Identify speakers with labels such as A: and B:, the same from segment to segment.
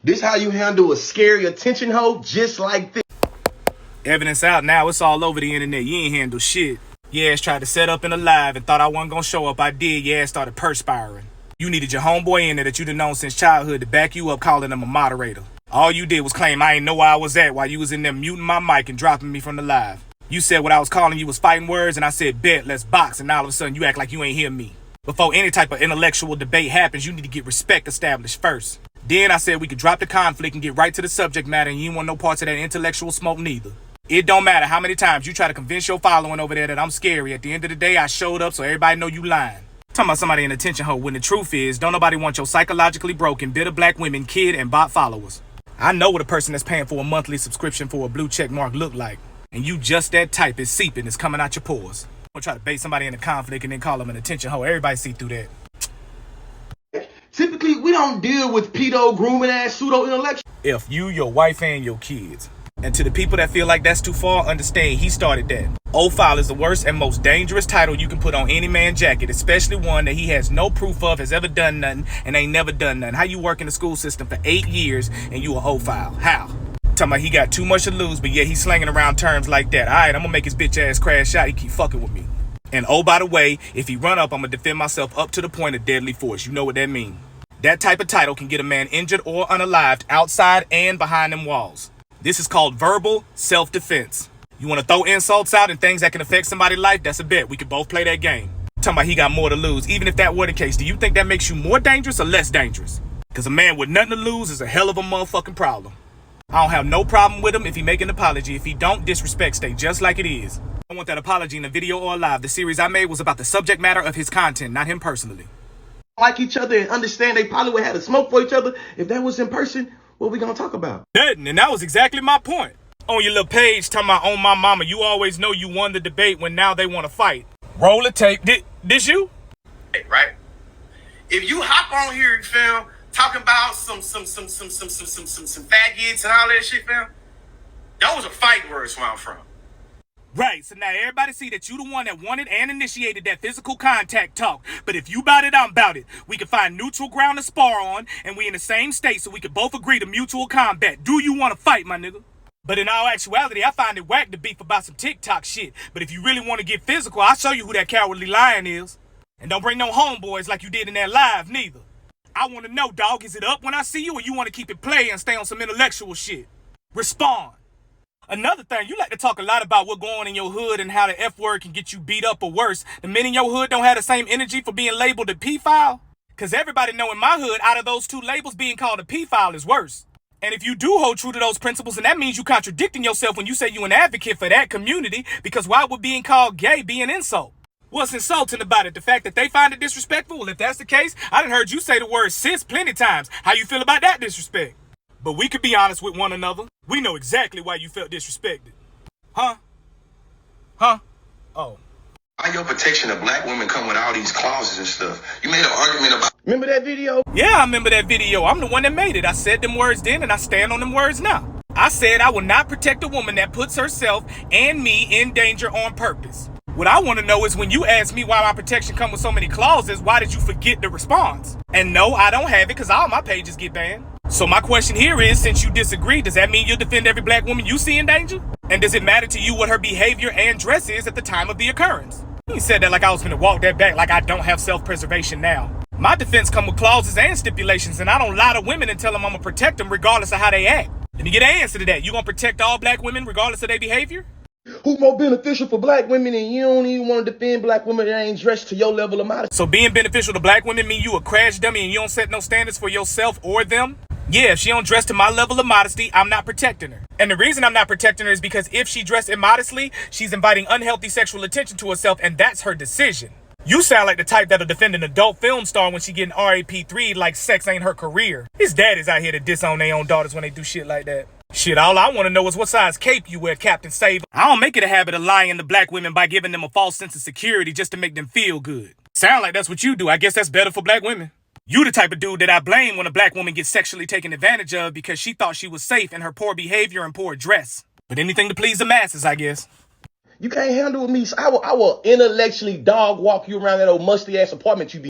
A: This how you handle a scary attention hoe just like this.
B: Evidence out now, it's all over the internet. You ain't handle shit. Your ass tried to set up in a live and thought I wasn't gonna show up. I did. Your ass started perspiring. You needed your homeboy in there that you'd have known since childhood to back you up, calling him a moderator. All you did was claim I ain't know where I was at while you was in there muting my mic and dropping me from the live. You said what I was calling you was fighting words, and I said, bet, let's box, and all of a sudden you act like you ain't hear me. Before any type of intellectual debate happens, you need to get respect established first. Then I said we could drop the conflict and get right to the subject matter, and you ain't want no parts of that intellectual smoke neither. It don't matter how many times you try to convince your following over there that I'm scary. At the end of the day, I showed up so everybody know you lying. Talking about somebody in attention hoe when the truth is, don't nobody want your psychologically broken, bitter black women, kid, and bot followers. I know what a person that's paying for a monthly subscription for a blue check mark look like. And you just that type is seeping, it's coming out your pores. Don't try to bait somebody into conflict and then call them an attention hoe. Everybody see through that.
A: Typically, we don't deal with pedo, grooming ass, pseudo intellectual.
B: If you, your wife, and your kids. And to the people that feel like that's too far, understand he started that. O-File is the worst and most dangerous title you can put on any man's jacket, especially one that he has no proof of, has ever done nothing, and ain't never done nothing. How you work in the school system for 8 years and you a O-File? How? Talking about he got too much to lose, but yet he's slinging around terms like that. Alright, I'm gonna make his bitch ass crash out. He keep fucking with me. And oh, by the way, if he run up, I'm gonna defend myself up to the point of deadly force. You know what that mean. That type of title can get a man injured or unalived outside and behind them walls. This is called verbal self-defense. You want to throw insults out and things that can affect somebody's life? That's a bet. We could both play that game. Talking about he got more to lose. Even if that were the case, do you think that makes you more dangerous or less dangerous? Because a man with nothing to lose is a hell of a motherfucking problem. I don't have no problem with him if he make an apology. If he don't, disrespect stay just like it is. I want that apology in a video or live. The series I made was about the subject matter of his content, not him personally.
A: Like each other and understand they probably would have had a smoke for each other. If that was in person, what we gonna talk about?
B: And that was exactly my point. On your little page talking about on my mama, you always know you won the debate when now they want to fight. Roll the tape. This you?
C: Right? If you hop on here, fam, talking about some faggots and all that shit, fam, those are fighting words where I'm from.
B: Right, so now everybody see that you the one that wanted and initiated that physical contact talk. But if you bout it, I'm bout it. We can find neutral ground to spar on, and we in the same state so we can both agree to mutual combat. Do you want to fight, my nigga? But in all actuality, I find it whack to beef about some TikTok shit. But if you really want to get physical, I'll show you who that cowardly lion is. And don't bring no homeboys like you did in that live, neither. I want to know, dog, is it up when I see you, or you want to keep it play and stay on some intellectual shit? Respond. Another thing, you like to talk a lot about what going on in your hood and how the F word can get you beat up or worse. The men in your hood don't have the same energy for being labeled a P-file? Because everybody know in my hood, out of those two labels, being called a P-file is worse. And if you do hold true to those principles, then that means you contradicting yourself when you say you an advocate for that community, because why would being called gay be an insult? What's insulting about it? The fact that they find it disrespectful? Well, if that's the case, I done heard you say the word sis plenty times. How you feel about that disrespect? But we could be honest with one another. We know exactly why you felt disrespected. Huh? Oh.
D: Why your protection of black women come with all these clauses and stuff? You made an argument about...
A: Remember that video?
B: Yeah, I remember that video. I'm the one that made it. I said them words then and I stand on them words now. I said I will not protect a woman that puts herself and me in danger on purpose. What I want to know is when you ask me why my protection come with so many clauses, why did you forget the response? And no, I don't have it because all my pages get banned. So my question here is, since you disagree, does that mean you'll defend every black woman you see in danger? And does it matter to you what her behavior and dress is at the time of the occurrence? You said that like I was gonna walk that back like I don't have self-preservation now. My defense come with clauses and stipulations, and I don't lie to women and tell them I'm gonna protect them regardless of how they act. Let me get an answer to that. You gonna protect all black women regardless of their behavior?
A: Who's more beneficial for black women, and you don't even want to defend black women that ain't dressed to your level of modesty?
B: So being beneficial to black women mean you a crash dummy and you don't set no standards for yourself or them? Yeah, if she don't dress to my level of modesty, I'm not protecting her. And the reason I'm not protecting her is because if she dressed immodestly, she's inviting unhealthy sexual attention to herself, and that's her decision. You sound like the type that'll defend an adult film star when she getting RAP3 like sex ain't her career. His daddies out here to disown their own daughters when they do shit like that. Shit, all I want to know is what size cape you wear, Captain Save. I don't make it a habit of lying to black women by giving them a false sense of security just to make them feel good. Sound like that's what you do. I guess that's better for black women. You the type of dude that I blame when a black woman gets sexually taken advantage of because she thought she was safe in her poor behavior and poor dress. But anything to please the masses, I guess.
A: You can't handle me. So I will intellectually dog walk you around that old musty ass apartment you be.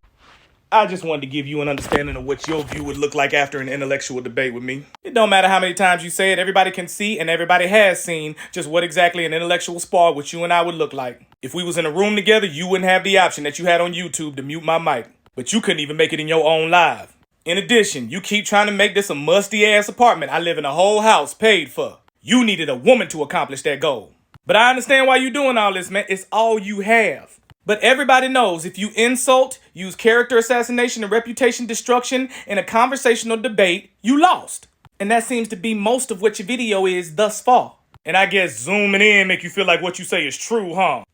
B: I just wanted to give you an understanding of what your view would look like after an intellectual debate with me. It don't matter how many times you say it, everybody can see and everybody has seen just what exactly an intellectual spar with you and I would look like. If we was in a room together, you wouldn't have the option that you had on YouTube to mute my mic. But you couldn't even make it in your own live. In addition, you keep trying to make this a musty-ass apartment I live in a whole house paid for. You needed a woman to accomplish that goal. But I understand why you're doing all this, man. It's all you have. But everybody knows if you insult, use character assassination and reputation destruction in a conversational debate, you lost. And that seems to be most of what your video is thus far. And I guess zooming in make you feel like what you say is true, huh?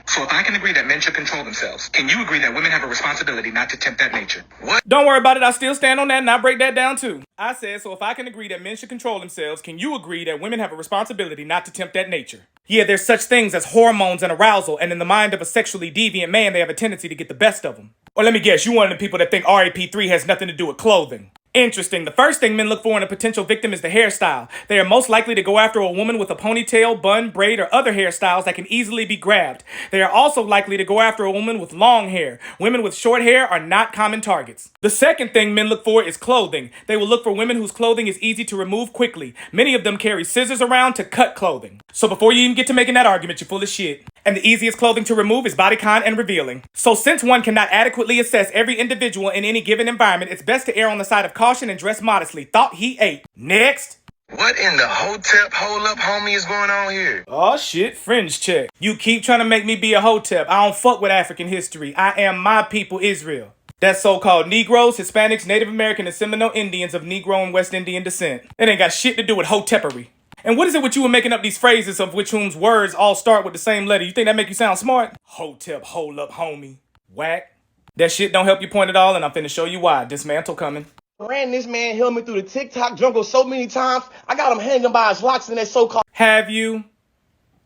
D: So if I can agree that men should control themselves, can you agree that women have a responsibility not to tempt that nature? What?
B: Don't worry about it. I still stand on that and I break that down too. I said, so if I can agree that men should control themselves, can you agree that women have a responsibility not to tempt that nature? Yeah, there's such things as hormones and arousal, and in the mind of a sexually deviant man, they have a tendency to get the best of them. Or let me guess, you one of the people that think RAP3 has nothing to do with clothing. Interesting. The first thing men look for in a potential victim is the hairstyle. They are most likely to go after a woman with a ponytail, bun, braid, or other hairstyles that can easily be grabbed. They are also likely to go after a woman with long hair. Women with short hair are not common targets. The second thing men look for is clothing. They will look for women whose clothing is easy to remove quickly. Many of them carry scissors around to cut clothing. So before you even get to making that argument, you're full of shit. And the easiest clothing to remove is bodycon and revealing. So since one cannot adequately assess every individual in any given environment, it's best to err on the side of caution and dress modestly. Thought he ate. Next.
D: What in the hotep hold up homie is going on here?
B: Oh shit, fringe check. You keep trying to make me be a hotep. I don't fuck with African history. I am my people, Israel. That's so-called Negroes, Hispanics, Native American, and Seminole Indians of Negro and West Indian descent. It ain't got shit to do with hotepery. And what is it with you and making up these phrases of which whom's words all start with the same letter? You think that make you sound smart? Hotep, hold up, homie. Whack. That shit don't help you point at all, and I'm finna show you why. Dismantle coming.
A: Ran this man held me through the TikTok jungle so many times. I got him hanging by his locks in that so-called.
B: Have you?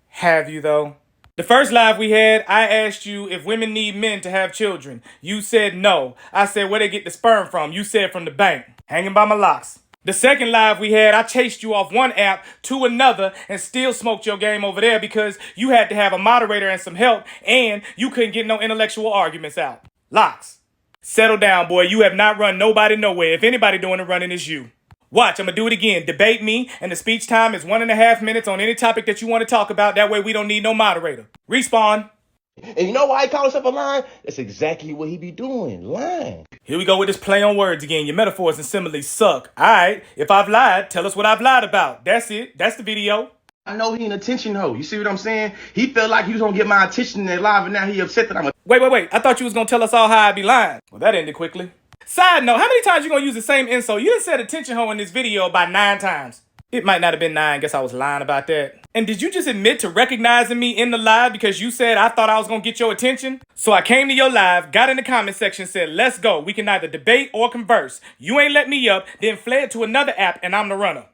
B: Have you, though? The first live we had, I asked you if women need men to have children. You said no. I said where they get the sperm from. You said from the bank. Hanging by my locks. The second live we had, I chased you off one app to another and still smoked your game over there because you had to have a moderator and some help and you couldn't get no intellectual arguments out. Locks. Settle down, boy. You have not run nobody nowhere. If anybody doing the running, it's you. Watch, I'm going to do it again. Debate me, and the speech time is 1.5 minutes on any topic that you want to talk about. That way we don't need no moderator. Respawn.
A: And you know why he called himself a lion? That's exactly what he be doing, lying.
B: Here we go with this play on words again. Your metaphors and similes suck. All right, if I've lied, tell us what I've lied about. That's it. That's the video.
A: I know he an attention hoe. You see what I'm saying? He felt like he was going to get my attention in that live, and now he upset that I'm a...
B: Wait. I thought you was going to tell us all how I be lying. Well, that ended quickly. Side note, how many times you going to use the same insult? You done said attention hoe in this video about 9 times. It might not have been 9. Guess I was lying about that. And did you just admit to recognizing me in the live because you said I thought I was going to get your attention? So I came to your live, got in the comment section, said, let's go. We can either debate or converse. You ain't let me up, then fled to another app, and I'm the runner.